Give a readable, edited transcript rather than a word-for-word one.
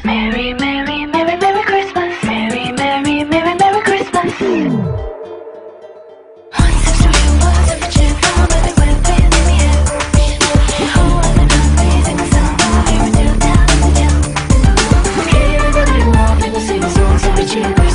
Merry, Merry, Merry, Merry Christmas. Merry, Merry, Merry, Merry Christmas. Once to you was a picture from where they were playing in the air. Oh, and the companies in the sound of here until down in the hill. Okay, everybody, walk and sing a song so we cheer.